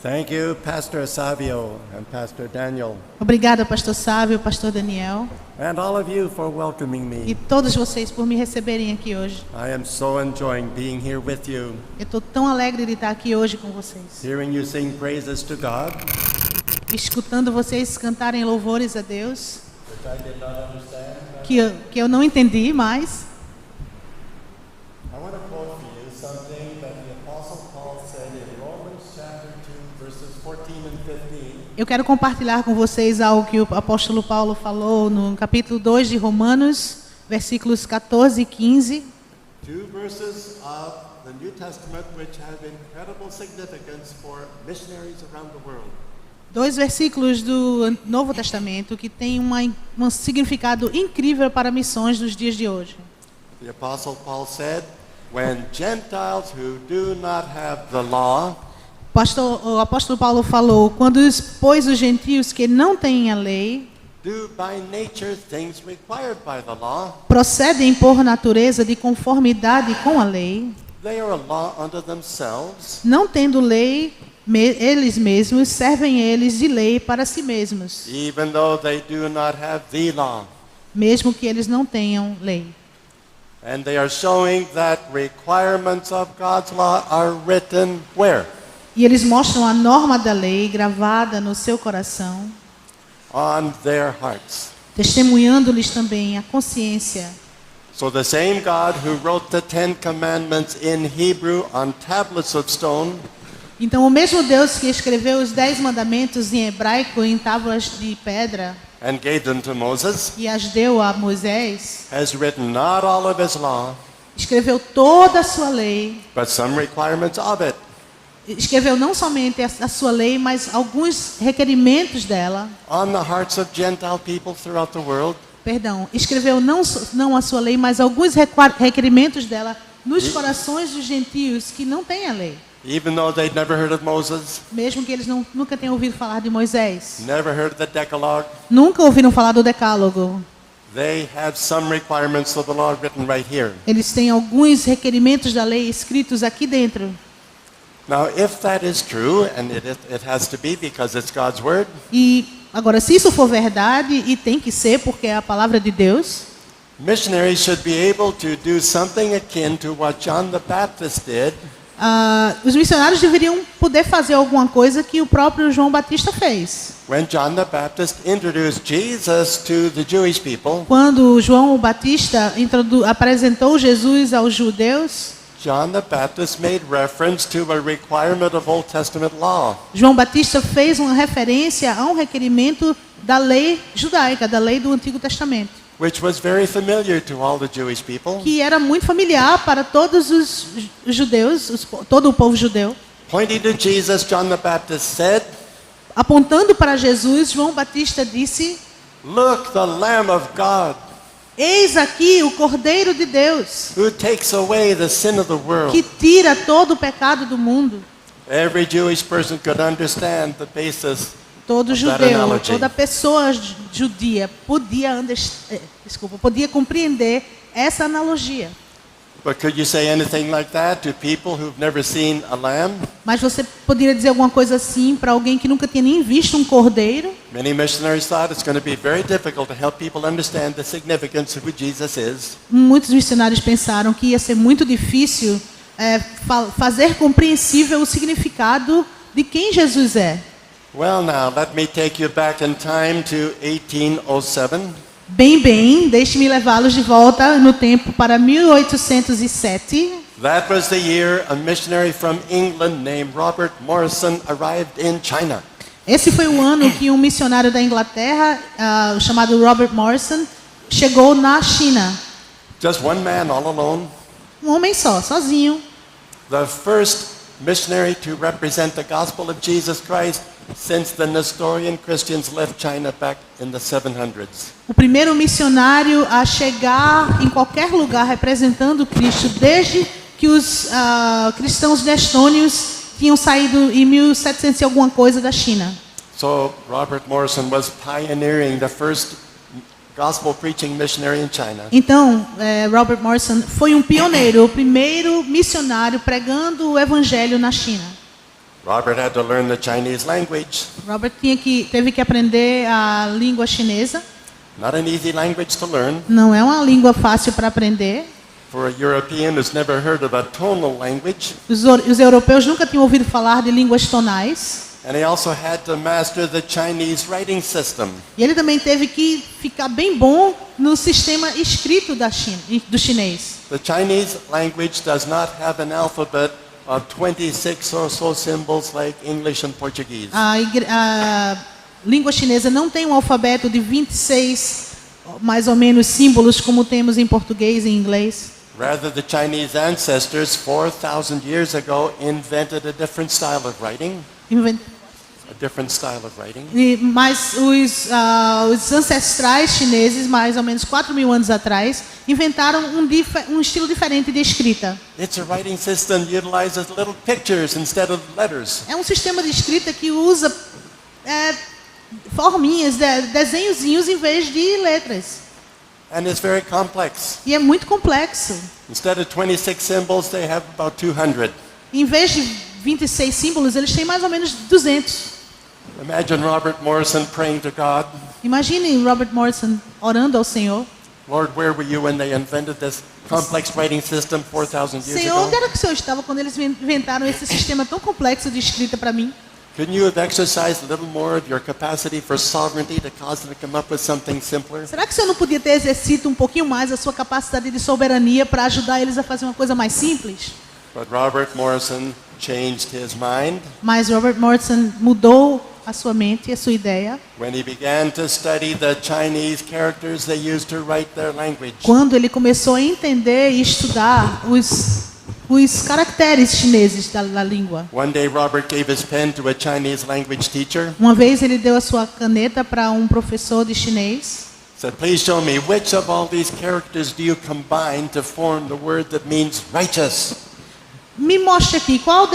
Thank you, Pastor Savio and Pastor Daniel, Obrigada, pastor Sávio, pastor Daniel, and all of you for welcoming e me. todos vocês por me receberem aqui hoje. I am so enjoying being here with you, Eu estou tão alegre de estar aqui hoje com vocês, hearing you sing praises to God, escutando vocês cantarem louvores a Deus, which I did not understand. que eu não entendi, mas I want to quote for you something that the Apostle Paul said in Romans chapter 2, verses 14 and 15. eu quero compartilhar com vocês algo que o apóstolo Paulo falou no capítulo 2 de Romanos, versículos 14 e 15. Two verses of the New Testament which have incredible significance for missionaries around the world. Dois versículos do Novo Testamento que têm um significado incrível para missões dos dias de hoje. The Apostle Paul said, when Gentiles who do not have the law O apóstolo Paulo falou, pois os gentios que não têm a lei do by nature things required by the law, procedem por natureza de conformidade com a lei, they are a law unto themselves, não tendo lei, eles mesmos servem eles de lei para si mesmos, even though they do not have the law. mesmo que eles não tenham lei. And they are showing that requirements of God's law are written where? E eles mostram a norma da lei gravada no seu coração, On their hearts. testemunhando-lhes também a consciência. So the same God who wrote the 10 commandments in Hebrew on tablets of stone Então, o mesmo Deus que escreveu os 10 mandamentos em hebraico em tábuas de pedra and gave them to Moses e as deu a Moisés, has written not all of his law, escreveu toda a sua lei, but some requirements of it. escreveu não somente a sua lei, mas alguns requerimentos dela. On the hearts of Gentile people throughout the world. Escreveu não a sua lei, mas alguns requerimentos dela nos corações dos gentios que não têm a lei. Even though they'd never heard of Moses, Mesmo que eles nunca tenham ouvido falar de Moisés, never heard of the Decalogue, nunca ouviram falar do Decálogo. they have some requirements of the law written right here. Eles têm alguns requerimentos da lei escritos aqui dentro. Now, if that is true, and it has to be because it's God's word, E agora, se isso for verdade, e tem que ser porque é a palavra de Deus, missionaries should be able to do something akin to what John the Baptist did os missionários deveriam poder fazer alguma coisa que o próprio João Batista fez. when John the Baptist introduced Jesus to the Jewish people. Quando João Batista apresentou Jesus aos judeus, John the Baptist made reference to a requirement of Old Testament law. João Batista fez uma referência a um requerimento da lei judaica, da lei do Antigo Testamento, Which was very familiar to all the Jewish people. que era muito familiar para todos os judeus, todo o povo judeu. Pointing to Jesus, John the Baptist said, Apontando para Jesus, João Batista disse: "Look, the Lamb of God, Eis aqui o Cordeiro de Deus, who takes away the sin of the world." que tira todo o pecado do mundo. Every Jewish person could understand the basis. Todo Of that judeu, analogy. toda pessoa judia podia compreender essa analogia. But could you say anything like that to people who've never seen a lamb? Mas você poderia dizer alguma coisa assim para alguém que nunca tinha nem visto um cordeiro? Many missionaries thought it's going to be very difficult to help people understand the significance of who Jesus is. Muitos missionários pensaram que ia ser muito difícil fazer compreensível o significado de quem Jesus é. Well, now, let me take you back in time to 1807. Bem, deixe-me levá-los de volta no tempo para 1807. That was the year a missionary from England named Robert Morrison arrived in China. Esse foi o ano que um missionário da Inglaterra, chamado Robert Morrison, chegou na China. Just one man all alone. Um homem só, sozinho. The first missionary to represent the gospel of Jesus Christ since the Nestorian Christians left China back in the 700s. O primeiro missionário a chegar em qualquer lugar representando Cristo desde que os cristãos nestônios tinham saído em 1700 e alguma coisa da China. So Robert Morrison was pioneering the first gospel preaching missionary in China. Então, Robert Morrison foi um pioneiro, o primeiro missionário pregando o evangelho na China. Robert had to learn the Chinese language. Robert teve que aprender a língua chinesa. Not an easy language to learn. Não é uma língua fácil para aprender. For a European who's never heard of a tonal language. Os europeus nunca tinham ouvido falar de línguas tonais. And he also had to master the Chinese writing system. E ele também teve que ficar bem bom no sistema escrito do chinês. The Chinese language does not have an alphabet of 26 or so symbols like English and Portuguese. A língua chinesa não tem um alfabeto de 26, mais ou menos, símbolos como temos em português e em inglês. Rather, the Chinese ancestors 4,000 years ago invented a different style of writing. Mas os ancestrais chineses, mais ou menos 4.000 anos atrás, inventaram um estilo diferente de escrita. It's a writing system that utilizes little pictures instead of letters. É um sistema de escrita que usa forminhas, desenhozinhos em vez de letras. And it's very complex. E é muito complexo. Instead of 26 symbols, they have about 200. Em vez de 26 símbolos, eles têm mais ou menos 200. Imagine Robert Morrison praying to God. Imagine Robert Morrison orando ao Senhor. Lord, where were you when they invented this complex writing system 4,000 years Senhor, ago? onde era que o Senhor estava quando eles inventaram esse sistema tão complexo de escrita para mim? Couldn't you have exercised a little more of your capacity for sovereignty to cause them to come up with something simpler? Será que o Senhor não podia ter exercido um pouquinho mais a sua capacidade de soberania para ajudar eles a fazer uma coisa mais simples? But Robert Morrison changed his mind Mas Robert Morrison mudou a sua mente e a sua ideia when he began to study the Chinese characters they used to write their language. quando ele começou a entender e estudar os caracteres chineses da língua. One day Robert gave his pen to a Chinese language teacher. Uma vez ele deu a sua caneta para um professor de chinês. Said, please show me which of all these characters do you combine to form the word that means righteous? Me mostre aqui quais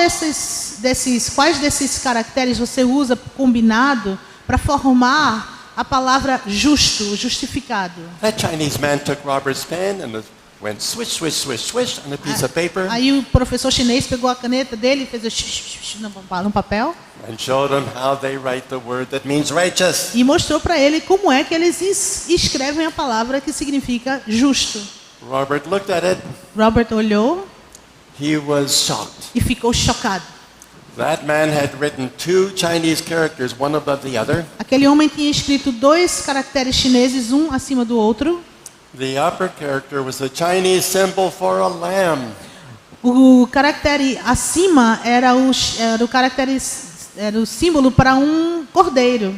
desses caracteres você usa combinado para formar a palavra justo, justificado. That Chinese man took Robert's pen and went swish, swish, swish, swish on a piece of paper Aí o professor chinês pegou a caneta dele e fez no papel and showed him how they write the word that means righteous. e mostrou para ele como é que eles escrevem a palavra que significa justo. Robert looked at it. Robert olhou He was shocked. e ficou chocado. That man had written 2 Chinese characters, one above the other. Aquele homem tinha escrito 2 caracteres chineses, um acima do outro. The upper character was the Chinese symbol for a lamb. O caractere acima era o símbolo para um cordeiro.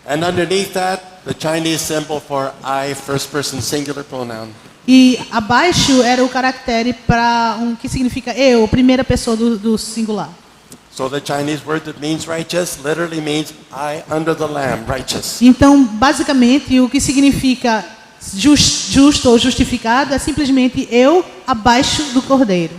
And underneath that, the Chinese symbol for I, first person singular pronoun. E abaixo era o caractere para que significa eu, primeira pessoa do singular. So the Chinese word that means righteous literally means I under the lamb, righteous. Então, basicamente, o que significa justo ou justificado é simplesmente eu abaixo do cordeiro.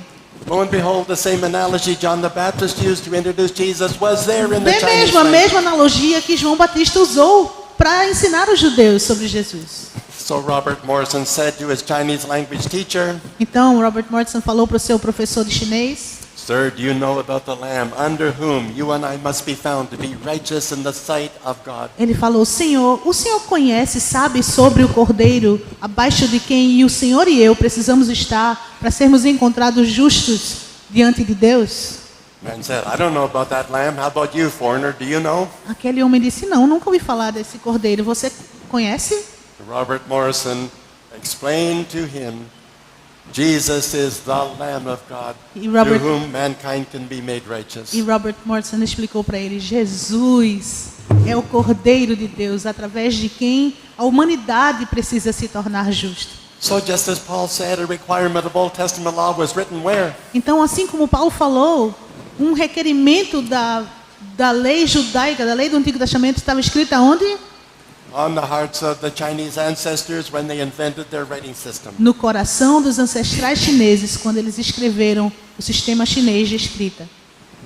Lo and behold, the same analogy John the Baptist used to introduce Jesus was there in the Chinese A language. mesma analogia que João Batista usou para ensinar os judeus sobre Jesus. So Robert Morrison said to his Chinese language teacher, Então, Robert Morrison falou para o seu professor de chinês: Sir, do you know about the Lamb under whom you and I must be found to be righteous in the sight of God? Ele falou: Senhor, o Senhor conhece, sabe sobre o cordeiro abaixo de quem o Senhor e eu precisamos estar para sermos encontrados justos diante de Deus? Man said, I don't know about that lamb. How about you, foreigner? Do you know? Aquele homem disse: Não, nunca ouvi falar desse cordeiro. Você conhece? Robert Morrison explained to him, Jesus is the Lamb of God, through whom mankind can be made righteous. E Robert Morrison explicou para ele: Jesus é o Cordeiro de Deus, através de quem a humanidade precisa se tornar justa. So just as Paul said, a requirement of Old Testament law was written where? Então, assim como Paulo falou, um requerimento da lei judaica, da lei do Antigo Testamento, estava escrito aonde? On the hearts of the Chinese ancestors when they invented their writing system. No coração dos ancestrais chineses, quando eles escreveram o sistema chinês de escrita.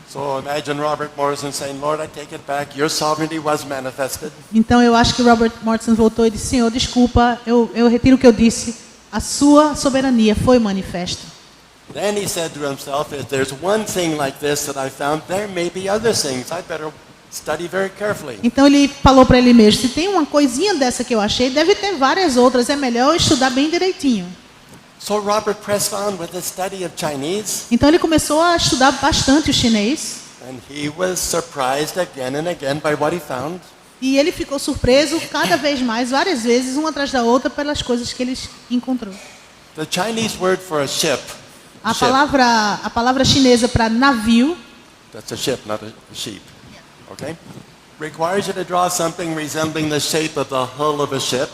So imagine Robert Morrison saying, Lord, I take it back. Your sovereignty was manifested. Então eu acho que Robert Morrison voltou e disse: Senhor, desculpa, eu retiro o que eu disse. A sua soberania foi manifesta. Then he said to himself, if there's one thing like this that I found, there may be other things. I better study very carefully. Então ele falou para ele mesmo, se tem uma coisinha dessa que eu achei, deve ter várias outras, é melhor eu estudar bem direitinho. So Robert pressed on with the study of Chinese, Então ele começou a estudar bastante o chinês, and he was surprised again and again by what he found. e ele ficou surpreso cada vez mais, várias vezes, uma atrás da outra, pelas coisas que ele encontrou. The Chinese word for a ship, A palavra chinesa para navio, that's a ship, not a sheep, okay, requires you to draw something resembling the shape of the hull of a ship.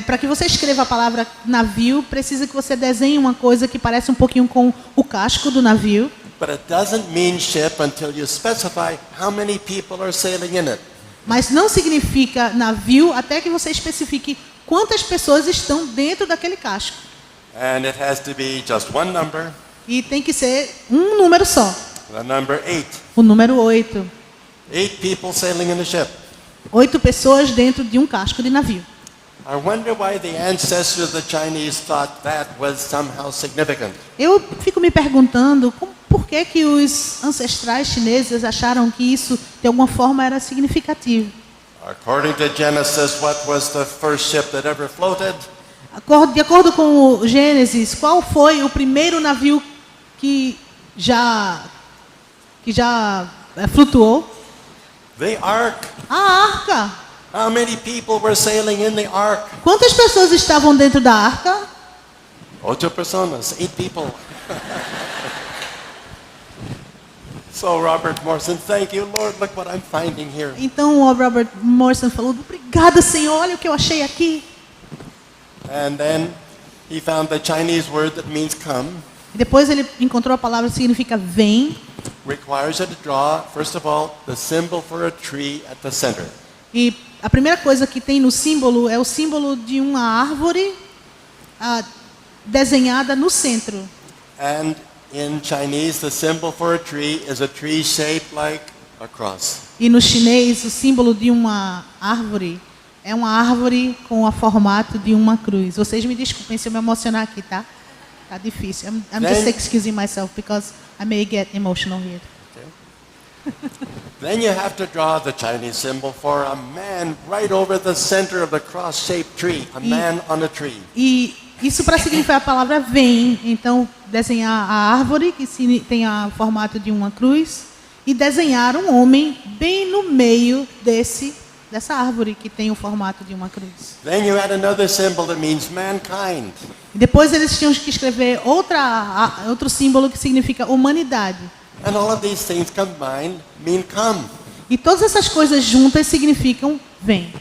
para que você escreva a palavra navio, precisa que você desenhe uma coisa que parece um pouquinho com o casco do navio. But it doesn't mean ship until you specify how many people are sailing in it. Mas não significa navio até que você especifique quantas pessoas estão dentro daquele casco. And it has to be just one number, E tem que ser um número só, the number 8. o número 8. 8 people sailing in the ship. 8 pessoas dentro de um casco de navio. I wonder why the ancestors of the Chinese thought that was somehow significant. Eu fico me perguntando por que os ancestrais chineses acharam que isso de alguma forma era significativo. According to Genesis, what was the first ship that ever floated? De acordo com o Gênesis, qual foi o primeiro navio que já flutuou? The ark. A arca. How many people were sailing in the ark? Quantas pessoas estavam dentro da arca? 8 personas, 8 people. So Robert Morrison, thank you, Lord, look what I'm finding here. Então o Robert Morrison falou, obrigada, Senhor, olha o que eu achei aqui. And then he found the Chinese word that means come. E depois ele encontrou a palavra que significa vem. Requires you to draw, first of all, the symbol for a tree at the center. E a primeira coisa que tem no símbolo é o símbolo de uma árvore desenhada no centro. And in Chinese, the symbol for a tree is a tree shaped like a cross. E no chinês, o símbolo de uma árvore é uma árvore com o formato de uma cruz. Vocês me desculpem se eu me emocionar aqui, tá? Tá difícil. I'm just excusing myself because I may get emotional here. Then you have to draw the Chinese symbol for a man right over the center of the cross-shaped tree, a man on a tree. E isso para significar a palavra vem. Então, desenhar a árvore, que tem o formato de uma cruz, e desenhar um homem bem no meio dessa árvore, que tem o formato de uma cruz. Then you add another symbol that means mankind. E depois eles tinham que escrever outro símbolo que significa humanidade. And all of these things combined mean come. E todas essas coisas juntas significam vem.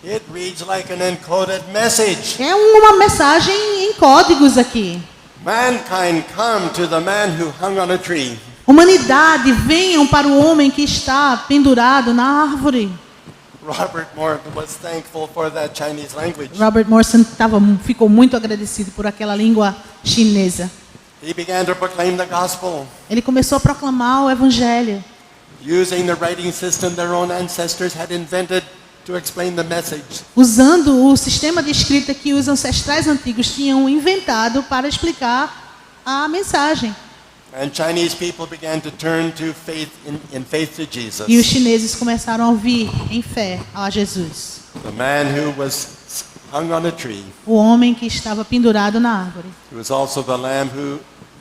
It reads like an encoded message. É uma mensagem em códigos aqui. Mankind, come to the man who hung on a tree. Humanidade, venham para o homem que está pendurado na árvore. Robert Morrison was thankful for that Chinese language. Robert Morrison ficou muito agradecido por aquela língua chinesa. He began to proclaim the gospel, Ele começou a proclamar o evangelho, using the writing system their own ancestors had invented to explain the message. usando o sistema de escrita que os ancestrais antigos tinham inventado para explicar a mensagem. And Chinese people began to turn to faith in faith to Jesus. E os chineses começaram a ouvir em fé a Jesus. The man who was hung on a tree, O homem que estava pendurado na árvore. who was also the lamb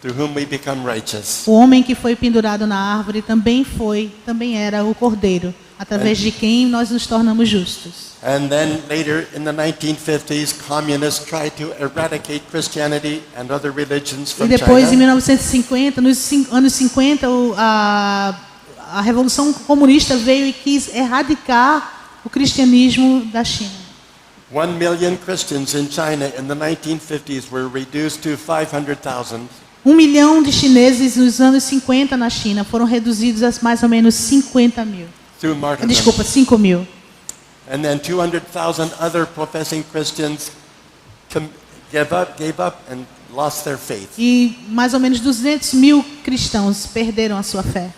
through whom we become righteous. O homem que foi pendurado na árvore também era o cordeiro, através de quem nós nos tornamos justos. And then later in the 1950s, communists tried to eradicate Christianity and other religions E from depois, em China. 1950, nos anos 50, a Revolução Comunista veio e quis erradicar o cristianismo da China. 1 million Christians in China in the 1950s were reduced to 500,000. 1 milhão de chineses nos anos 50 na China foram reduzidos a mais ou menos 50 mil. Through martyrdom. Desculpa, 5 mil. And then 200,000 other professing Christians gave up and lost their faith. E mais ou menos 200 mil cristãos perderam a sua fé.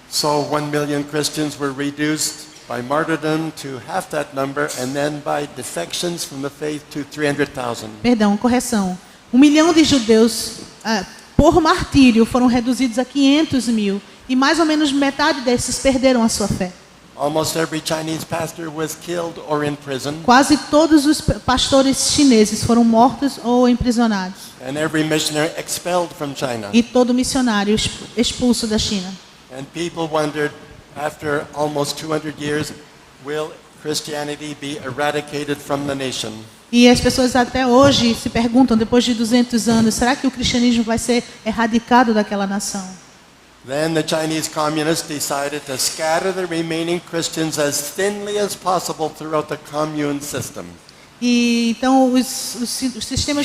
So 1 million Christians were reduced by martyrdom to half that number, and then by defections from the faith to 300,000. Perdão, correção. 1 milhão de judeus, por martírio, foram reduzidos a 500 mil. E mais ou menos metade desses perderam a sua fé. Almost every Chinese pastor was killed or imprisoned, Quase todos os pastores chineses foram mortos ou emprisionados. and every missionary expelled from China. E todo missionário expulso da China. And people wondered, after almost 200 years, will Christianity be eradicated from the nation? E as pessoas até hoje se perguntam, depois de 200 anos, será que o cristianismo vai ser erradicado daquela nação? Then the Chinese communists decided to scatter the remaining Christians as thinly as possible throughout the commune system. E então o sistema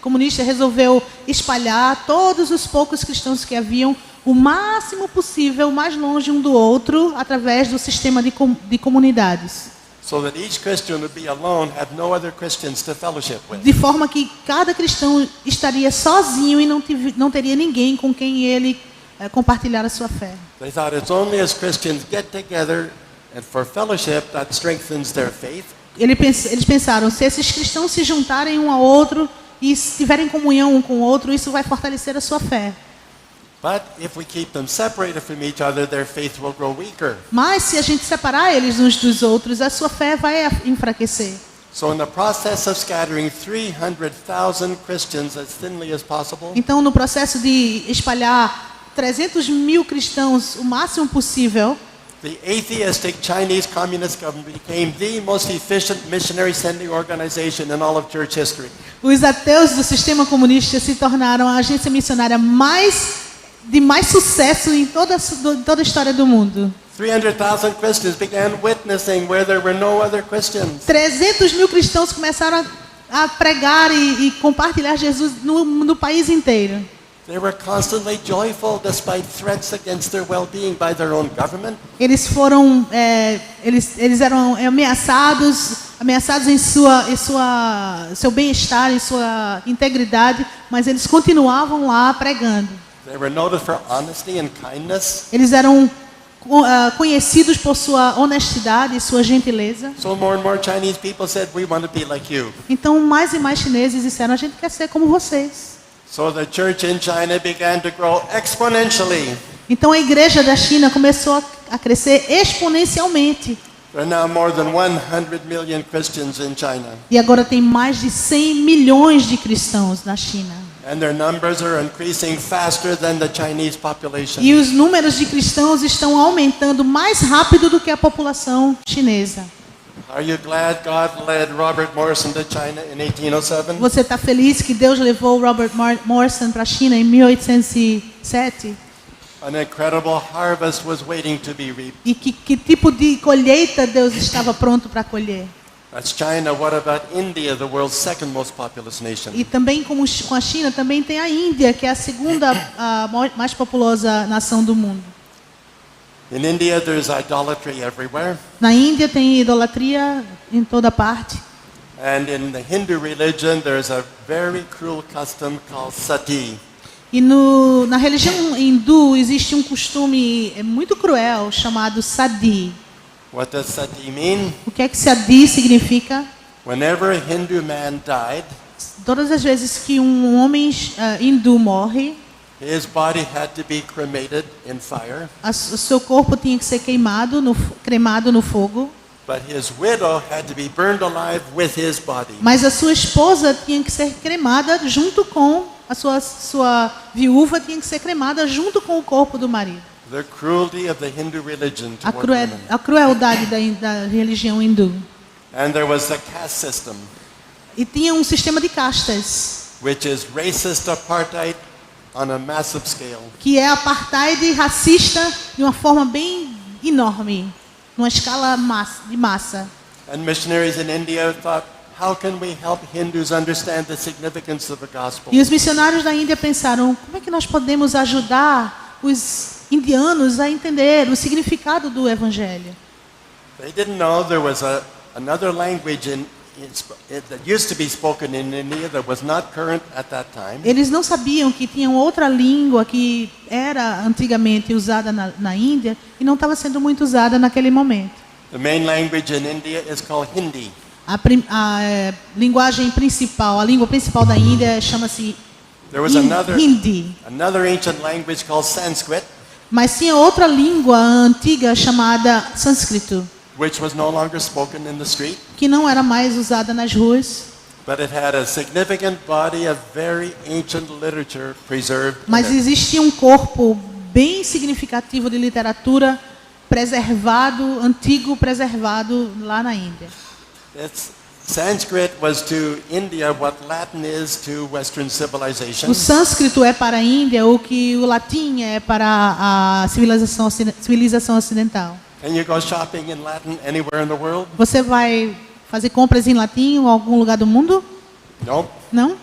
comunista resolveu espalhar todos os poucos cristãos que haviam o máximo possível, mais longe um do outro, através do sistema de comunidades. So that each Christian would be alone, have no other Christians to fellowship with. De forma que cada cristão estaria sozinho e não teria ninguém com quem ele compartilhar a sua fé. They thought it's only as Christians get together and for fellowship that strengthens their faith. Eles pensaram, se esses cristãos se juntarem um ao outro e tiverem comunhão um com o outro, isso vai fortalecer a sua fé. But if we keep them separated from each other, their faith will grow weaker. Mas se a gente separar eles uns dos outros, a sua fé vai enfraquecer. So in the process of scattering 300,000 Christians as thinly as possible, Então, no processo de espalhar 300 mil cristãos o máximo possível, the atheistic Chinese Communist government became the most efficient missionary sending organization in all of church history. os ateus do sistema comunista se tornaram a agência missionária de mais sucesso em toda a história do mundo. 300,000 Christians began witnessing where there were no other Christians. 300 mil cristãos começaram a pregar e compartilhar Jesus no país inteiro. They were constantly joyful despite threats against their well-being by their own government. Eles eram ameaçados em seu bem-estar, em sua integridade, mas eles continuavam lá pregando. They were noted for honesty and kindness. Eles eram conhecidos por sua honestidade e sua gentileza. So more and more Chinese people said, we want to be like you. Então, mais e mais chineses disseram, a gente quer ser como vocês. So the church in China began to grow exponentially. Então, a igreja da China começou a crescer exponencialmente. There are now more than 100 million Christians in China. E agora tem mais de 100 milhões de cristãos na China. And their numbers are increasing faster than the Chinese population. E os números de cristãos estão aumentando mais rápido do que a população chinesa. Are you glad God led Robert Morrison to China in 1807? Você está feliz que Deus levou Robert Morrison para a China em 1807? An incredible harvest was waiting to be reaped. E que tipo de colheita Deus estava pronto para colher? That's China. What about India, the world's second most populous nation? E também com a China, também tem a Índia, que é a segunda mais populosa nação do mundo. In India, there's idolatry everywhere. Na Índia tem idolatria em toda parte. And in the Hindu religion, there's a very cruel custom called sati. E na religião hindu existe um costume muito cruel chamado sati. What does sati mean? O que é que sati significa? Whenever a Hindu man died, Todas as vezes que um homem hindu morre, his body had to be cremated in fire, o seu corpo tinha que ser cremado no fogo, but his widow had to be burned alive with his body. mas a sua esposa tinha que ser cremada junto com a sua viúva tinha que ser cremada junto com o corpo do marido. The cruelty of the Hindu religion toward women. A crueldade da religião hindu. And there was the caste system, E tinha um sistema de castas, which is racist apartheid on a massive scale. que é apartheid racista de uma forma bem enorme, numa escala de massa. And missionaries in India thought, how can we help Hindus understand the significance of the gospel? E os missionários da Índia pensaram, como é que nós podemos ajudar os indianos a entender o significado do evangelho? They didn't know there was another language that used to be spoken in India that was not current at that time. Eles não sabiam que tinha outra língua que era antigamente usada na Índia e não estava sendo muito usada naquele momento. The main language in India is called Hindi. Linguagem principal, a língua principal da Índia chama-se There was Hindi. another ancient language called Sanskrit, Mas tinha outra língua antiga chamada sânscrito, which was no longer spoken in the street, que não era mais usada nas ruas, but it had a significant body of very ancient literature preserved in mas it. existia um corpo bem significativo de literatura preservado, antigo preservado lá na Índia. Sanskrit was to India what Latin is to Western civilization. O sânscrito é para a Índia o que o latim é para a civilização ocidental. Can you go shopping in Latin anywhere in the world? Você vai fazer compras em latim em algum lugar do mundo? No. Não?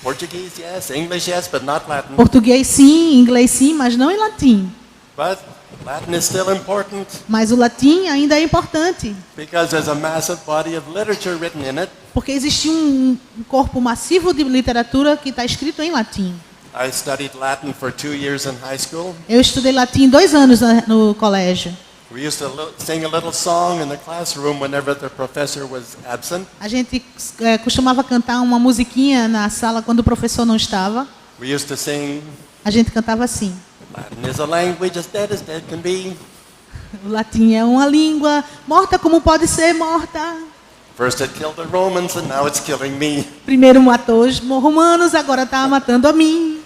Portuguese, yes. English, yes, but not Latin. Português sim, inglês sim, mas não em latim. But Latin is still important Mas o latim ainda é importante, because there's a massive body of literature written in it. porque existe um corpo massivo de literatura que está escrito em latim. I studied Latin for 2 years in high school. Eu estudei latim 2 anos no colégio. We used to sing a little song in the classroom whenever the professor was absent. A gente costumava cantar uma musiquinha na sala quando o professor não estava. We used to sing, A gente cantava assim. Latin is a language as dead can be. O latim é uma língua morta como pode ser morta. First it killed the Romans and now it's killing me. Primeiro matou os romanos, agora está matando a mim.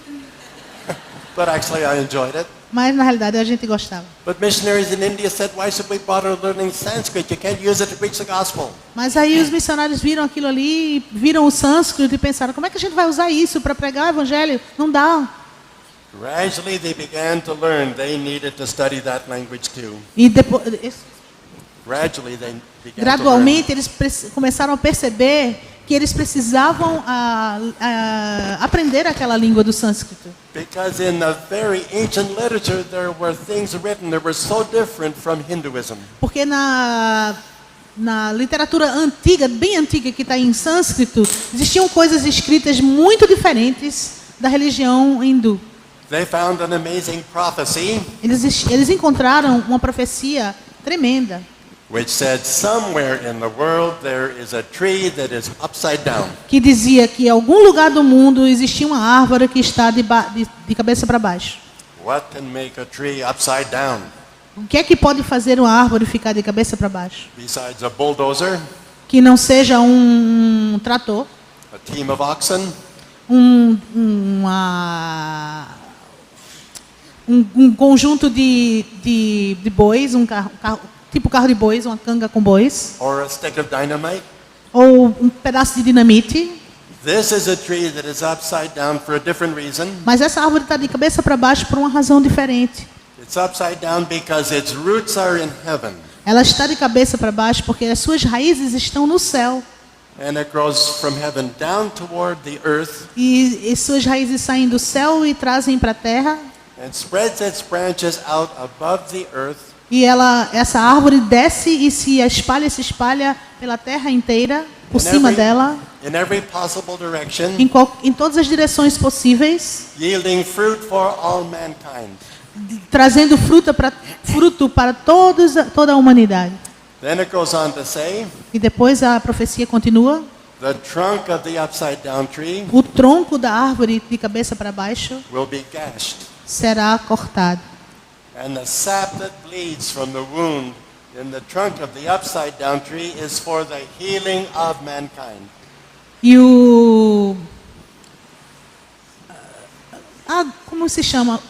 But actually I enjoyed it. Mas na realidade a gente gostava. But missionaries in India said, why should we bother learning Sanskrit? You can't use it to preach the gospel. Mas aí os missionários viram aquilo ali, viram o sânscrito e pensaram, como é que a gente vai usar isso para pregar o evangelho? Não dá. Gradually they began to learn they needed to study that language too. E depois, Gradually they began gradualmente eles começaram a perceber que eles precisavam aprender aquela língua do sânscrito. to learn. Because in the very ancient literature there were things written that were so different from Hinduism. Porque na literatura antiga, bem antiga, que está em sânscrito, existiam coisas escritas muito diferentes da religião hindu. They found an amazing prophecy Eles encontraram uma profecia tremenda, which said somewhere in the world there is a tree that is upside down. que dizia que em algum lugar do mundo existia uma árvore que está de cabeça para baixo. What can make a tree upside down? O que é que pode fazer uma árvore ficar de cabeça para baixo? Besides a bulldozer, Que não seja um trator, a team of oxen, um conjunto de bois, tipo carro de bois, uma canga com bois, or a stick of dynamite. ou um pedaço de dinamite. This is a tree that is upside down for a different reason. Mas essa árvore está de cabeça para baixo por uma razão diferente. It's upside down because its roots are in heaven. Ela está de cabeça para baixo porque as suas raízes estão no céu. And it grows from heaven down toward the earth E suas raízes saem do céu e trazem para a terra. and spreads its branches out above the earth E essa árvore desce e se espalha pela terra inteira, por cima dela, in every possible direction, em todas as direções possíveis, yielding fruit for all mankind. trazendo fruto para toda a humanidade. Then it goes on to say, E depois a profecia continua. the trunk of the upside down tree O tronco da árvore de cabeça para baixo will be gashed, será cortado. and the sap that bleeds from the wound in the trunk of the upside down tree is for the healing of mankind. E como se chama?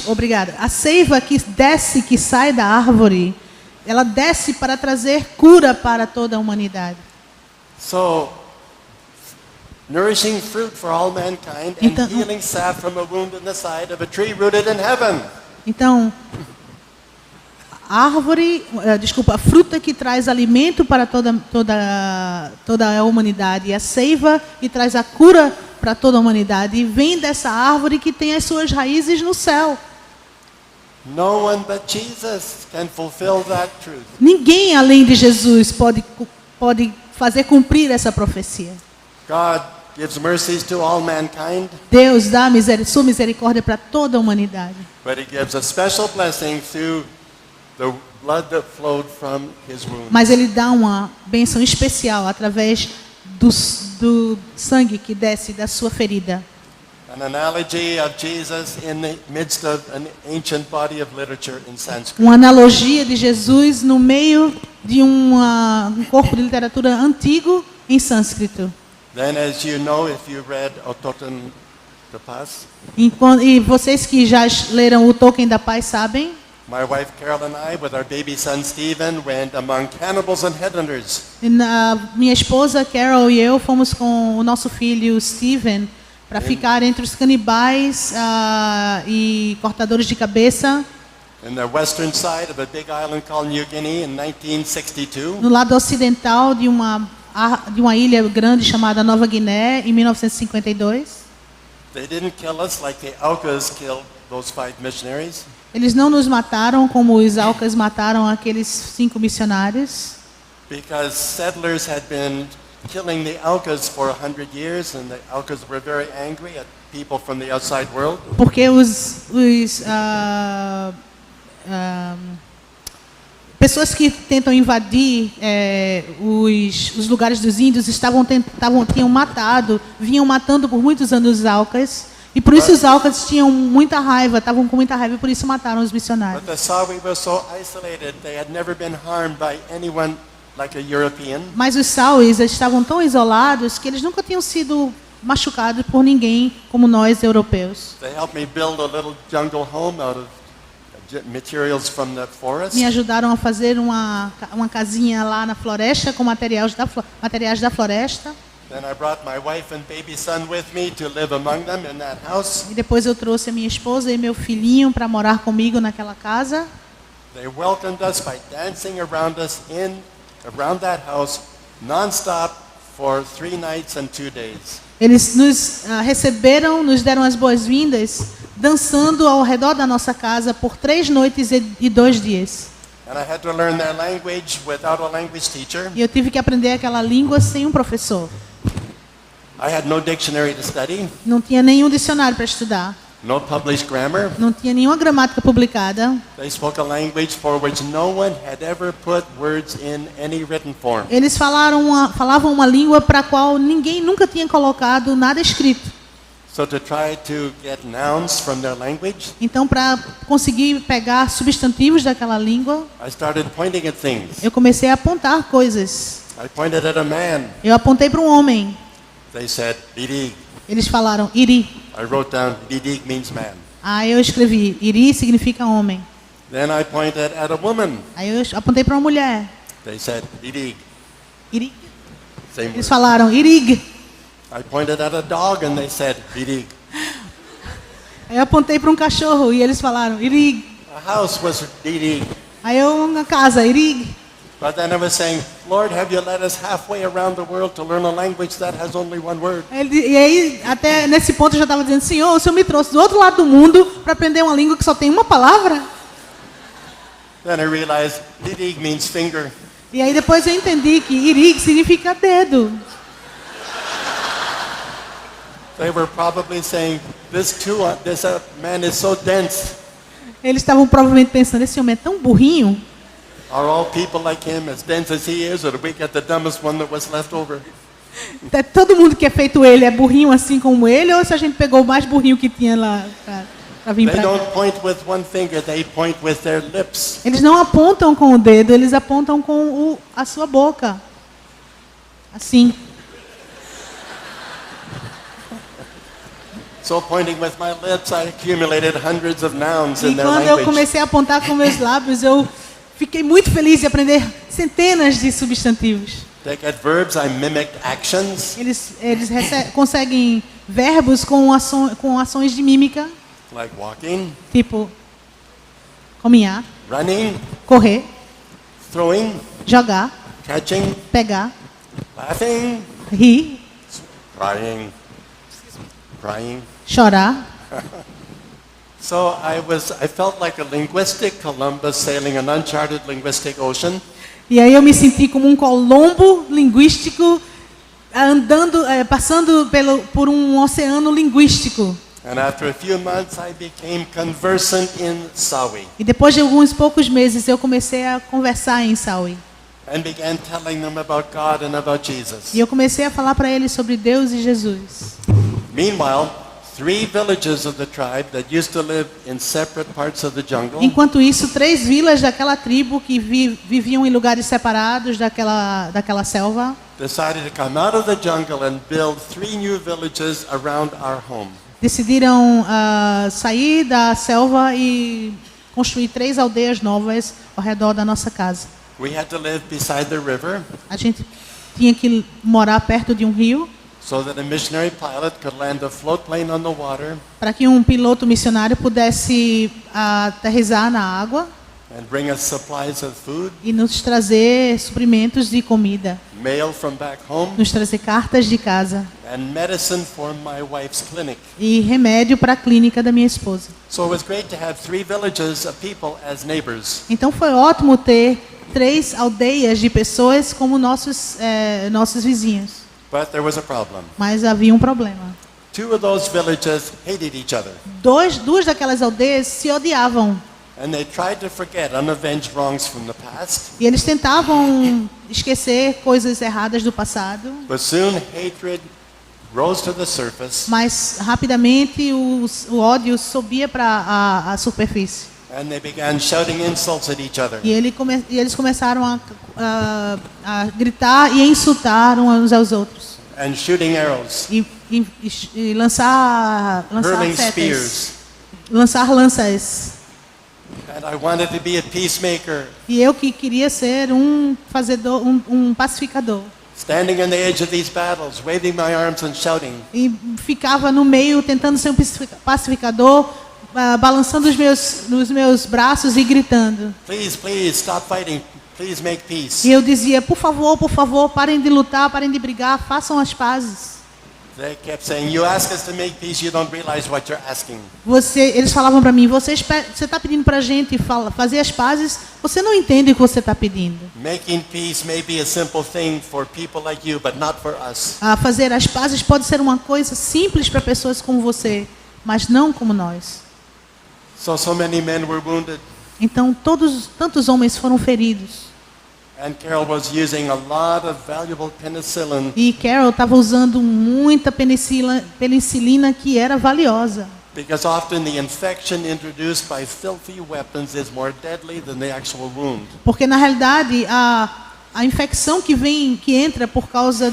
Obrigada. A seiva que desce, que sai da árvore, ela desce para trazer cura para toda a humanidade. So, nourishing fruit for all mankind and Então- healing sap from a wound in the side of a tree rooted in heaven. Então, a fruta que traz alimento para toda a humanidade, e a seiva que traz a cura para toda a humanidade, e vem dessa árvore que tem as suas raízes no céu. No one but Jesus can fulfill that truth. Ninguém além de Jesus pode fazer cumprir essa profecia. God gives mercies to all mankind, Deus dá sua misericórdia para toda a humanidade. but He gives a special blessing through the blood that flowed from his wound. Mas ele dá uma bênção especial através do sangue que desce da sua ferida. An analogy of Jesus in the midst of an ancient body of literature in Sanskrit. Uma analogia de Jesus no meio de um corpo de literatura antigo em sânscrito. Then, as you know, if you read Ototan Tapas, E vocês que já leram o Tolkien da Paz sabem, my wife Carol and I, with our baby son Stephen, went among cannibals and headhunters. minha esposa Carol e eu fomos com o nosso filho Steven para ficar entre os canibais e cortadores de cabeça In the western side of a big island called New Guinea in 1962. no lado ocidental de uma ilha grande chamada Nova Guiné em 1952. They didn't kill us like the Aucas killed those 5 missionaries. Eles não nos mataram como os Aucas mataram aqueles 5 missionários, Because settlers had been killing the Aucas for 100 years, and the Aucas were very angry at people from the outside world. porque pessoas que tentam invadir os lugares dos índios vinham matando por muitos anos os Aucas, e por isso os Aucas tinham muita raiva, estavam com muita raiva e por isso mataram os missionários. But the Sawi were so isolated, they had never been harmed by anyone like a European. Mas os Sauis estavam tão isolados que eles nunca tinham sido machucados por ninguém como nós europeus. They helped me build a little jungle home out of materials from the forest. Me ajudaram a fazer uma casinha lá na floresta com materiais da floresta. Then I brought my wife and baby son with me to live among them in that house. E depois eu trouxe a minha esposa e meu filhinho para morar comigo naquela casa. They welcomed us by dancing around us around that house non-stop for 3 nights and 2 days. Eles nos receberam, nos deram as boas-vindas, dançando ao redor da nossa casa por 3 noites e 2 dias. And I had to learn their language without a language teacher. E eu tive que aprender aquela língua sem um professor. I had no dictionary to study, Não tinha nenhum dicionário para estudar. no published grammar. Não tinha nenhuma gramática publicada. They spoke a language for which no one had ever put words in any written form. Eles falavam uma língua para a qual ninguém nunca tinha colocado nada escrito. So to try to get nouns from their language, Então, para conseguir pegar substantivos daquela língua, I started pointing at things. eu comecei a apontar coisas. I pointed at a man. Eu apontei para um homem. They said, Bidig. Eles falaram iri. I wrote down, Bidig means man. Aí eu escrevi iri significa homem. Then I pointed at a woman. Aí eu apontei para uma mulher. They said, Bidig. Iri. Same Eles word. falaram irig. I pointed at a dog and they said, Bidig. Aí eu apontei para um cachorro e eles falaram irig. A house was Bidig. Aí uma casa irig. But then I was saying, Lord, have you led us halfway around the world to learn a language that has only one word? E aí, até nesse ponto, eu já estava dizendo, Senhor, o Senhor me trouxe do outro lado do mundo para aprender uma língua que só tem uma palavra? Then I realized, Bidig means finger. E aí depois eu entendi que irig significa dedo. They were probably saying, this man is so dense. Eles estavam provavelmente pensando, esse homem é tão burrinho. Are all people like him as dense as he is, or did we get the dumbest one that was left over? Todo mundo que é feito ele é burrinho assim como ele, ou se a gente pegou o mais burrinho que tinha lá para vir They para cá? don't point with one finger, they point with their lips. Eles não apontam com o dedo, eles apontam com a sua boca. Assim. So pointing with my lips, I accumulated hundreds of nouns E in their quando eu language. comecei a apontar com meus lábios, eu fiquei muito feliz de aprender centenas de substantivos. They get verbs, I mimicked actions, Eles conseguem verbos com ações de mímica, like walking, tipo caminhar, running, correr, throwing, jogar, catching, pegar, laughing, rir, crying. chorar. So I felt like a linguistic Columbus sailing an uncharted linguistic ocean. E aí eu me senti como um colombo linguístico andando, passando por um oceano linguístico. And after a few months, I became conversant in Sawi E depois de alguns poucos meses eu comecei a conversar em Saui. and began telling them about God and about Jesus. E eu comecei a falar para eles sobre Deus e Jesus. Meanwhile, 3 villages of the tribe that used to live in separate parts of the jungle Enquanto isso, 3 vilas daquela tribo que viviam em lugares separados daquela selva decided to come out of the jungle and build 3 new villages around our home. decidiram sair da selva e construir 3 aldeias novas ao redor da nossa casa. We had to live beside the river A gente tinha que morar perto de um rio so that a missionary pilot could land a float plane on the water para que um piloto missionário pudesse aterrissar na água and bring us supplies of food, e nos trazer suprimentos de comida, mail from back home, nos trazer cartas de casa and medicine for my wife's clinic. e remédio para a clínica da minha esposa. So it was great to have 3 villages of people as neighbors. Então foi ótimo ter 3 aldeias de pessoas como nossos vizinhos. But there was a problem. Mas havia um problema. 2 of those villages hated each other, Duas daquelas aldeias se odiavam. and they tried to forget unavenged wrongs from the past. E eles tentavam esquecer coisas erradas do passado. But soon hatred rose to the surface, Mas rapidamente o ódio subia para a superfície. and they began shouting insults at each other. E eles começaram a gritar e a insultar uns aos outros. And shooting arrows, E lançar hurling setas. spears. Lançar lanças. And I wanted to be a peacemaker, E eu que queria ser um pacificador. standing on the edge of these battles, waving my arms and shouting. E ficava no meio tentando ser um pacificador, balançando os meus braços e gritando. Please, please, stop fighting. Please make peace. E eu dizia, por favor, parem de lutar, parem de brigar, façam as pazes. They kept saying, you ask us to make peace, you don't realize what you're asking. Eles falavam para mim, você está pedindo para a gente fazer as pazes, você não entende o que você está pedindo. Making peace may be a simple thing for people like you, but not for us. Fazer as pazes pode ser uma coisa simples para pessoas como você, mas não como nós. So many men were wounded, Então tantos homens foram feridos. and Carol was using a lot of valuable penicillin E Carol estava usando muita penicilina que era valiosa. because often the infection introduced by filthy weapons is more deadly than the actual wound. Porque na realidade a infecção que entra por causa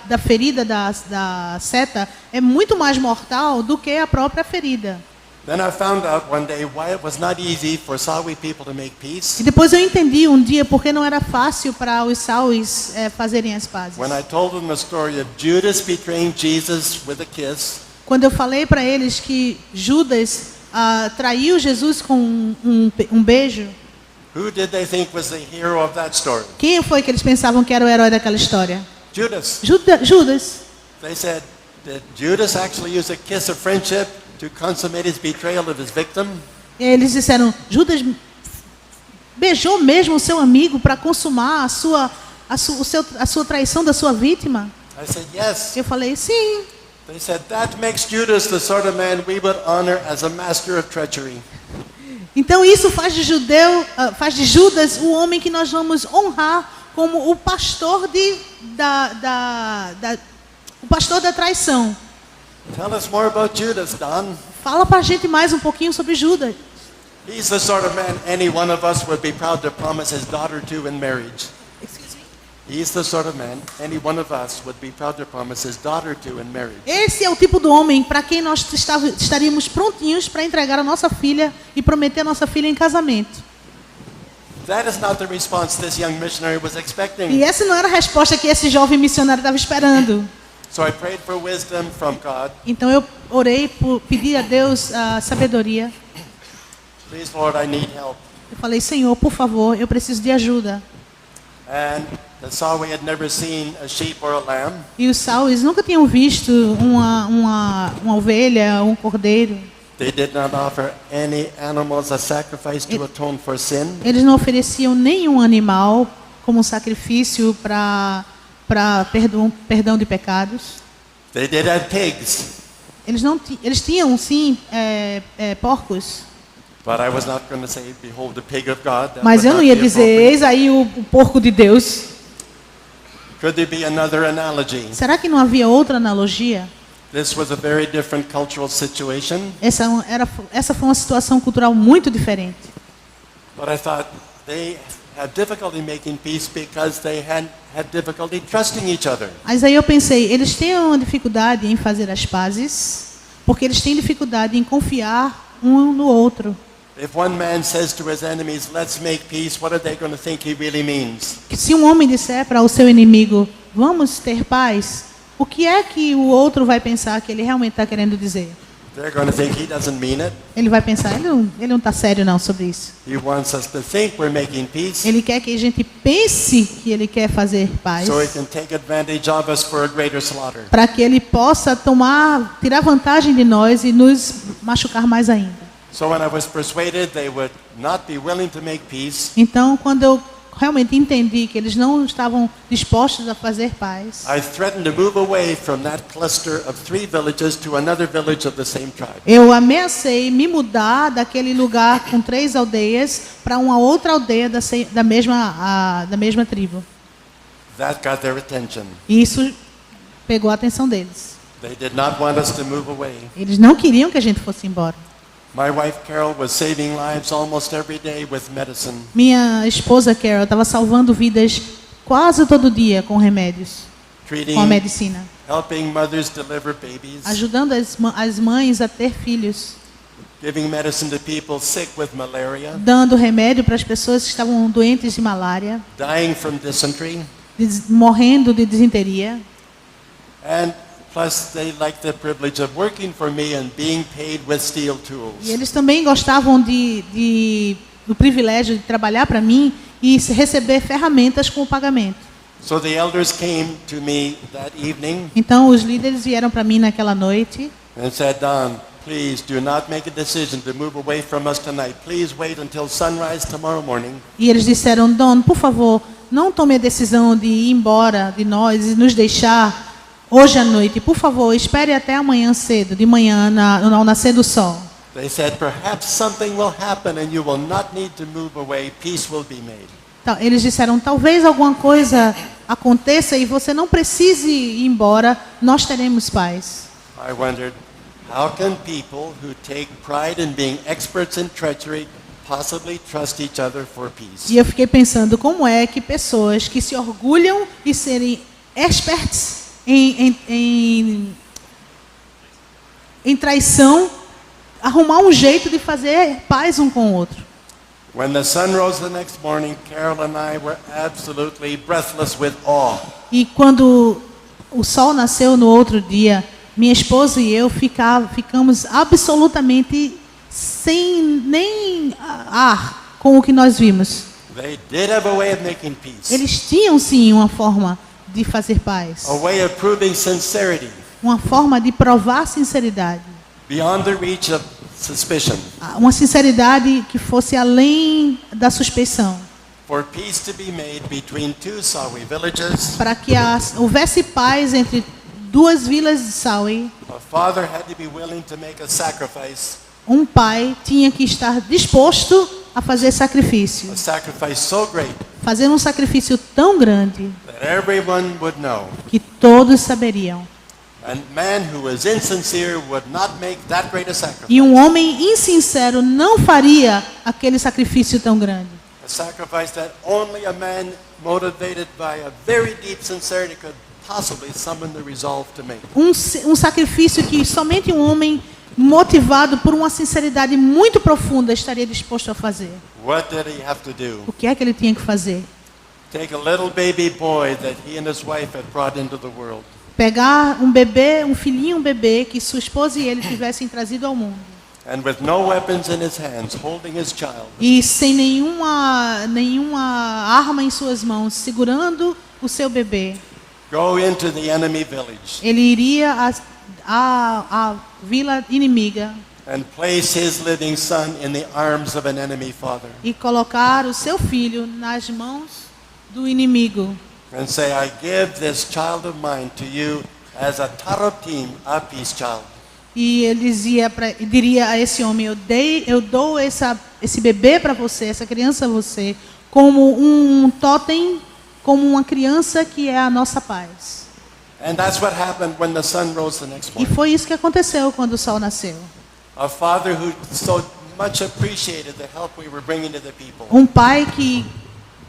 da ferida da seta é muito mais mortal do que a própria ferida. Then I found out one day why it was not easy for Sawi people to make peace. E depois eu entendi um dia porque não era fácil para os Sauis fazerem as pazes. When I told them the story of Judas betraying Jesus with a kiss, Quando eu falei para eles que Judas traiu Jesus com um beijo, who did they think was the hero of that story? quem foi que eles pensavam que era o herói daquela história? Judas. Judas. They said, did Judas actually use a kiss of friendship to consummate his betrayal of his victim? Eles disseram, Judas beijou mesmo o seu amigo para consumar a sua traição da sua vítima? I said, yes. Eu falei, sim. They said, that makes Judas the sort of man we would honor as a master of treachery. Então isso faz de Judas o homem que nós vamos honrar como o pastor o pastor da traição. Tell us more about Judas, Don. Fala pra gente mais um pouquinho sobre Judas. He's the sort of man any one of us would be proud to promise his daughter to in marriage. He's the sort of man any one of us would be proud to promise his daughter to in marriage. Esse é o tipo do homem para quem nós estaríamos prontinhos para entregar a nossa filha e prometer a nossa filha em casamento. That is not the response this young missionary was E expecting. essa não era a resposta que esse jovem missionário estava esperando. So I prayed for wisdom from God. Então eu orei, pedi a Deus a sabedoria. Please, Lord, I need help. Eu falei, Senhor, por favor, eu preciso de ajuda. And the Sawi had never seen a sheep or a lamb. E os Sauis nunca tinham visto uma ovelha, um cordeiro. They did not offer any animals as sacrifice to atone for sin. Eles não ofereciam nenhum animal como sacrifício para perdão de pecados. They did have pigs. Eles tinham sim porcos, But I was not going to say, behold the pig of God. That mas would eu não not ia be dizer, appropriate. eis aí o porco de Deus. Could there be another analogy? Será que não havia outra analogia? This was a very different cultural situation, Essa foi uma situação cultural muito diferente. but I thought they had difficulty making peace because they had difficulty trusting each other. Mas aí eu pensei, eles têm uma dificuldade em fazer as pazes, porque eles têm dificuldade em confiar um no outro. If one man says to his enemies, let's make peace, what are they going to think he really means? Se um homem disser para o seu inimigo, vamos ter paz, o que é que o outro vai pensar que ele realmente está querendo dizer? They're going to think he doesn't mean it. Ele vai pensar, ele não está sério não sobre isso. He wants us to think we're making peace Ele quer que a gente pense que ele quer fazer paz, so he can take advantage of us for a greater slaughter. para que ele possa tirar vantagem de nós e nos machucar mais ainda. So when I was persuaded they would not be willing to make peace, Então, quando eu realmente entendi que eles não estavam dispostos a fazer paz, I threatened to move away from that cluster of 3 villages to another village of the same tribe. eu ameacei me mudar daquele lugar com 3 aldeias para uma outra aldeia da mesma tribo. That got their attention. E isso pegou a atenção deles. They did not want us to move away. Eles não queriam que a gente fosse embora. My wife Carol was saving lives almost every day with medicine, Minha esposa Carol estava salvando vidas quase todo dia com remédios, treating, com a medicina, helping mothers deliver babies, ajudando as mães a ter filhos, giving medicine to people sick with malaria, dando remédio para as pessoas que estavam doentes de malária, dying from dysentery, morrendo de disenteria. and plus they liked the privilege of working for me and being paid with steel tools. E eles também gostavam do privilégio de trabalhar para mim e receber ferramentas com o pagamento. So the elders came to me that evening Então os líderes vieram para mim naquela noite and said, Don, please do not make a decision to move away from us tonight. Please wait until sunrise tomorrow morning. e eles disseram, Don, por favor, não tome a decisão de ir embora de nós e nos deixar hoje à noite. Por favor, espere até amanhã cedo, de manhã, ao nascer do sol. They said, perhaps something will happen and you will not need to move away. Peace will be made. Então, eles disseram, talvez alguma coisa aconteça e você não precise ir embora, nós teremos paz. I wondered, how can people who take pride in being experts in treachery possibly trust each other for peace? E eu fiquei pensando, como é que pessoas que se orgulham de serem experts em traição, arrumar um jeito de fazer paz um com o outro. When the sun rose the next morning, Carol and I were absolutely breathless with awe. E quando o sol nasceu no outro dia, minha esposa e eu ficamos absolutamente sem nem ar com o que nós vimos. They did have a way of making peace, Eles tinham sim uma forma de fazer paz, a way of proving sincerity uma forma de provar sinceridade, beyond the reach of suspicion. uma sinceridade que fosse além da suspeição, For peace to be made between 2 Sawi villages, para que houvesse paz entre 2 vilas de Saui. a father had to be willing to make a sacrifice Um pai tinha que estar disposto a fazer sacrifício, a sacrifice so great fazer um sacrifício tão grande that everyone would know. que todos saberiam. A man who was insincere would not make that great a sacrifice. E um homem insincero não faria aquele sacrifício tão grande. A sacrifice that only a man motivated by a very deep sincerity could possibly summon the resolve to make. Um sacrifício que somente um homem motivado por uma sinceridade muito profunda estaria disposto a fazer. What did he have to do? O que é que ele tinha que fazer? Take a little baby boy that he and his wife had brought into the world. Pegar um bebê, um filhinho, um bebê que sua esposa e ele tivessem trazido ao mundo. And with no weapons in his hands, holding his child, E sem nenhuma arma em suas mãos, segurando o seu bebê, go into the enemy village ele iria à vila inimiga and place his living son in the arms of an enemy father e colocar o seu filho nas mãos do inimigo. and say, I give this child of mine to you as a tarotim, a peace child. E ele diria a esse homem: eu dou esse bebê para você, essa criança a você, como um totem, como uma criança que é a nossa paz. And that's what happened when the sun rose the next E morning. foi isso que aconteceu quando o sol nasceu. A father who so much appreciated the help we were bringing to the people. Um pai que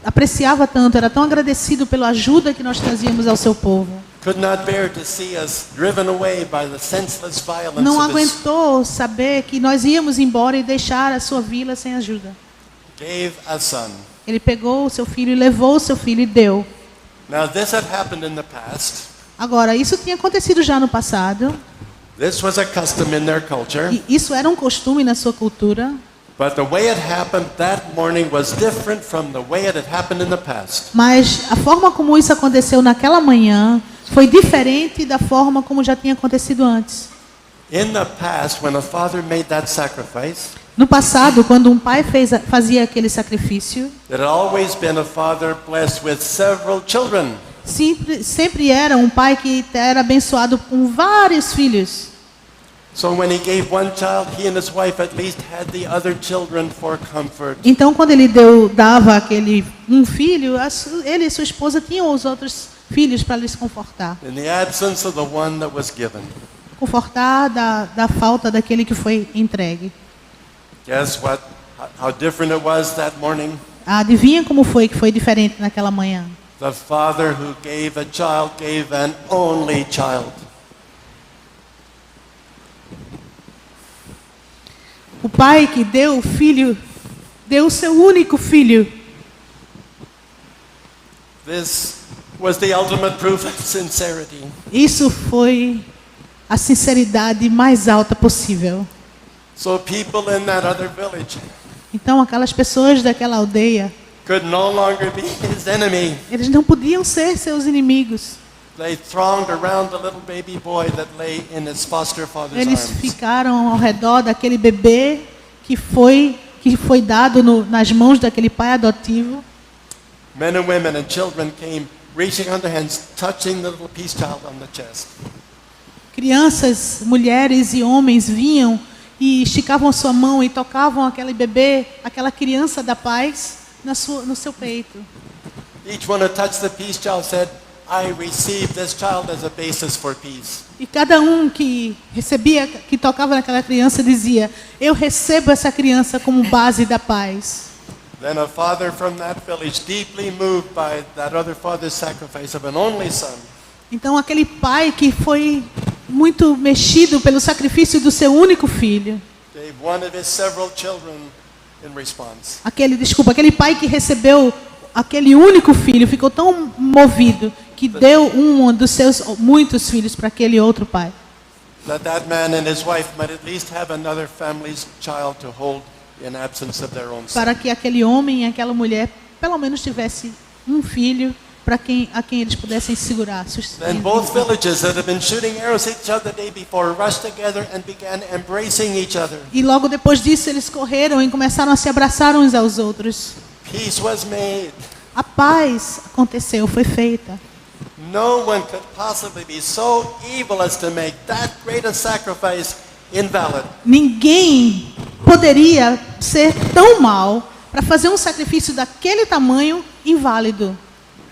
apreciava tanto, era tão agradecido pela ajuda que nós trazíamos ao seu povo. Could not bear to see us driven away by the senseless violence Não of his, aguentou saber que nós íamos embora e deixar a sua vila sem ajuda. gave a son. Ele pegou o seu filho e levou o seu filho e deu. Now this had happened in the past. Agora, isso tinha acontecido já no passado. This was a custom in their culture. E isso era um costume na sua cultura. But the way it happened that morning was different from the way it had happened in the past. Mas a forma como isso aconteceu naquela manhã foi diferente da forma como já tinha acontecido antes. In the past, when a father made that sacrifice, No passado, quando um pai fazia aquele sacrifício, it had always been a father blessed with several children. sempre era um pai que era abençoado com vários filhos. So when he gave one child, he and his wife at least had the other children for comfort. Então, quando ele dava aquele um filho, ele e sua esposa tinham os outros filhos para lhes confortar. In the absence of the one that was given. Confortar da falta daquele que foi entregue. Guess what? How different it was that morning? Adivinha como foi que foi diferente naquela manhã? The father who gave a child gave an only child. O pai que deu o filho, deu o seu único filho. This was the ultimate proof of sincerity. Isso foi a sinceridade mais alta possível. So people in that other village Então, aquelas pessoas daquela aldeia, could no longer be his enemy. eles não podiam ser seus inimigos. They thronged around the little baby boy that lay in his foster father's Eles arms. ficaram ao redor daquele bebê que foi dado nas mãos daquele pai adotivo. Men and women and children came reaching out their hands, touching the little peace child on the chest. Crianças, mulheres e homens vinham e esticavam a sua mão e tocavam aquele bebê, aquela criança da paz, no seu peito. Each one who touched the peace child said, I receive this child as a basis for peace. E cada um que recebia, que tocava naquela criança, dizia: eu recebo essa criança como base da paz. Then a father from that village, deeply moved by that other father's sacrifice of an only son, Então aquele pai que foi muito mexido pelo sacrifício do seu único filho, gave one of his several children in response. aquele pai que recebeu aquele único filho, ficou tão movido que deu um dos seus muitos filhos para aquele outro pai. That man and his wife might at least have another family's child to hold in absence of their own son. Para que aquele homem e aquela mulher pelo menos tivesse um filho a quem eles pudessem segurar. Then both villages that had been shooting arrows at each other the day before rushed together and began embracing each other. E logo depois disso eles correram e começaram a se abraçar uns aos outros. Peace was made. A paz aconteceu, foi feita. No one could possibly be so evil as to make that great a sacrifice invalid. Ninguém poderia ser tão mal para fazer um sacrifício daquele tamanho inválido.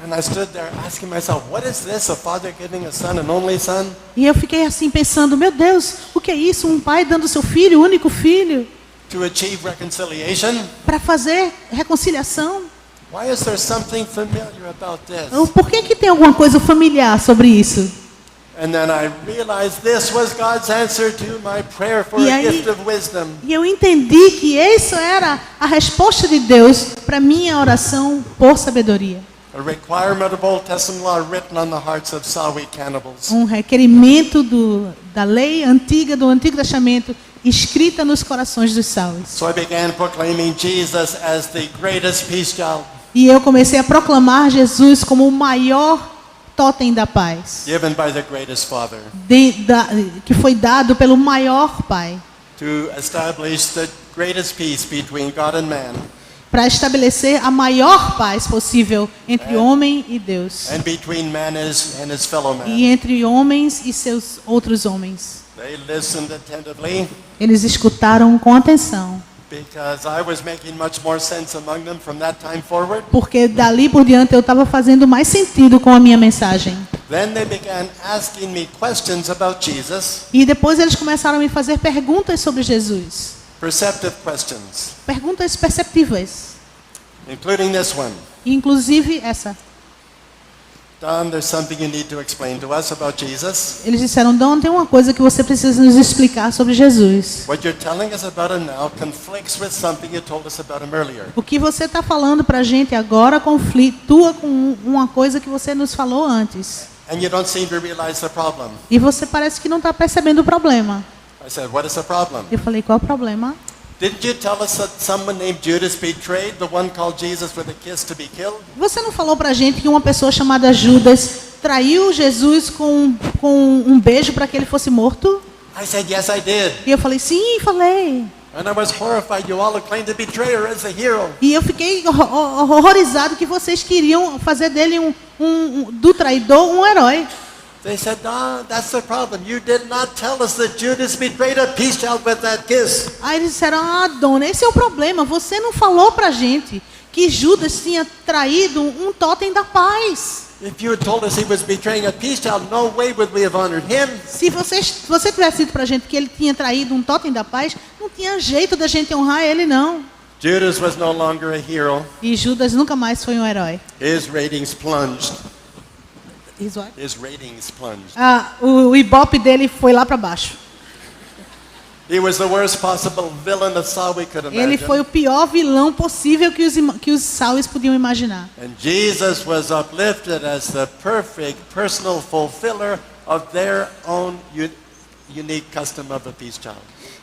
And I stood there asking myself, what is this? A father giving a son, an only son? E eu fiquei assim pensando, meu Deus, o que é isso? Um pai dando seu filho, o único filho, To achieve reconciliation? para fazer reconciliação? Why is there something familiar about this? Por que tem alguma coisa familiar sobre isso? And then I realized this was God's answer to my prayer for E a aí- gift of wisdom. E eu entendi que isso era a resposta de Deus para minha oração por sabedoria. A requirement of Old Testament law written on the hearts of Sawi cannibals. Um requerimento da lei antiga, do Antigo Testamento, escrita nos corações dos salvos. So I began proclaiming Jesus as the greatest peace child E eu comecei a proclamar Jesus como o maior totem da paz, given by the greatest Father que foi dado pelo maior Pai, to establish the greatest peace between God and man para estabelecer a maior paz possível entre homem e Deus, and between man and his fellow man. e entre homens e seus outros homens. They listened attentively Eles escutaram com atenção, because I was making much more sense among them from that time forward. porque dali por diante eu estava fazendo mais sentido com a minha mensagem. Then they began asking me questions about Jesus, E depois eles começaram a me fazer perguntas sobre Jesus. perceptive questions, Perguntas perceptivas. including this one. Inclusive essa. Don, there's something you need to explain to us about Jesus. Eles disseram, Don, tem uma coisa que você precisa nos explicar sobre Jesus. What you're telling us about him now conflicts with something you told us about him earlier. O que você está falando para a gente agora conflitua com uma coisa que você nos falou antes. And you don't seem to realize the problem. E você parece que não está percebendo o problema. I said, what is the problem? Eu falei, qual é o problema? Didn't you tell us that someone named Judas betrayed the one called Jesus with a kiss to be killed? Você não falou para a gente que uma pessoa chamada Judas traiu Jesus com um beijo para que ele fosse morto? I said, yes, I did. E eu falei, sim, falei. And I was horrified you all acclaimed the betrayer as a hero. E eu fiquei horrorizado que vocês queriam fazer dele do traidor um herói. They said, no, that's the problem. You did not tell us that Judas betrayed a peace child with that kiss. Aí eles disseram, dona, esse é o problema. Você não falou pra gente que Judas tinha traído um totem da paz. If you had told us he was betraying a peace child, no way would we have honored him. Se você tivesse dito pra gente que ele tinha traído um totem da paz, não tinha jeito da gente honrar ele, não. Judas was no longer a hero. E Judas nunca mais foi um herói. His ratings plunged. His what? His ratings plunged. O ibope dele foi lá para baixo. He was the worst possible villain a Sawi could imagine. Ele foi o pior vilão possível que os Sauis podiam imaginar. And Jesus was uplifted as the perfect personal fulfiller of their own unique custom of a peace child.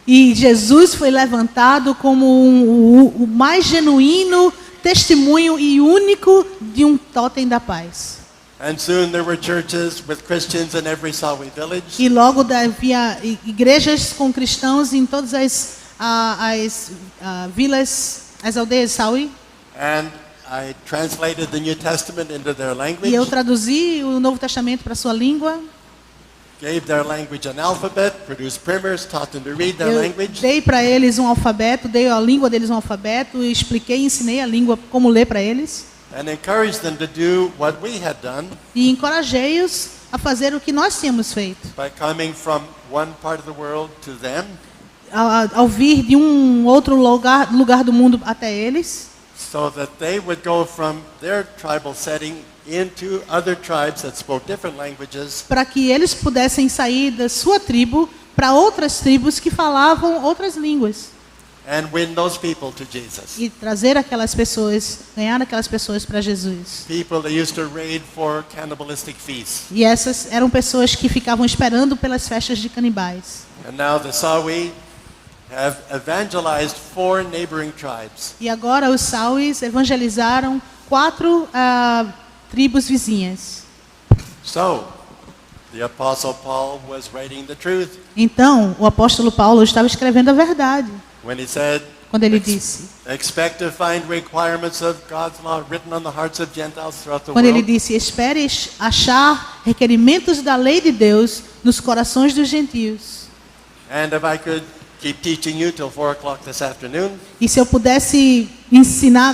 E Jesus foi levantado como o mais genuíno testemunho e único de um totem da paz. And soon there were churches with Christians in every Sawi village. E logo havia igrejas com cristãos em todas as vilas, as aldeias Sawi. And I translated the New Testament into their language. E eu traduzi o Novo Testamento para sua língua. Gave their language an alphabet, produced primers, taught them to read their Eu language. dei para eles um alfabeto, dei a língua deles um alfabeto, expliquei, ensinei a língua como ler para eles. And encouraged them to do what we had done E encorajei-os a fazer o que nós tínhamos feito. by coming from one part of the world to them, Ao vir de um outro lugar do mundo até eles, so that they would go from their tribal setting into other tribes that spoke different languages, para que eles pudessem sair da sua tribo para outras tribos que falavam outras línguas. and win those people to Jesus. E trazer aquelas pessoas, ganhar aquelas pessoas para Jesus. People that used to raid for cannibalistic feasts. E essas eram pessoas que ficavam esperando pelas festas de canibais. And now the Sawi have evangelized 4 neighboring tribes. E agora os Sauis evangelizaram 4 tribos vizinhas. So, the Apostle Paul was writing the truth Então, o apóstolo Paulo estava escrevendo a verdade when he said, quando ele disse, expect to find requirements of God's law written on the hearts of Gentiles throughout the quando ele world. disse, espere achar requerimentos da lei de Deus nos corações dos gentios. And if I could keep teaching you till 4 o'clock this afternoon, E se eu pudesse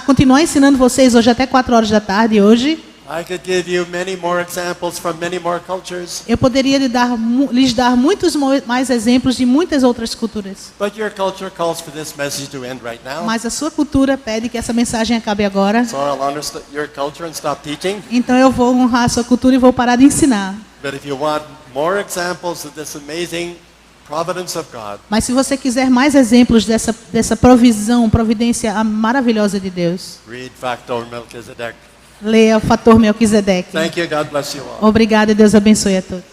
continuar ensinando vocês hoje até 4 horas da tarde hoje, I could give you many more examples from many more cultures. eu poderia lhes dar muitos mais exemplos de muitas outras culturas. But your culture calls for this message to end right now. Mas a sua cultura pede que essa mensagem acabe agora. So I'll honor your culture and stop teaching. Então eu vou honrar a sua cultura e vou parar de ensinar. But if you want more examples of this amazing providence of God, Mas se você quiser mais exemplos dessa providência maravilhosa de Deus, read Factor Melchizedek. leia o fator Melquisedeque. Thank you. God bless you all. Obrigada e Deus abençoe a todos.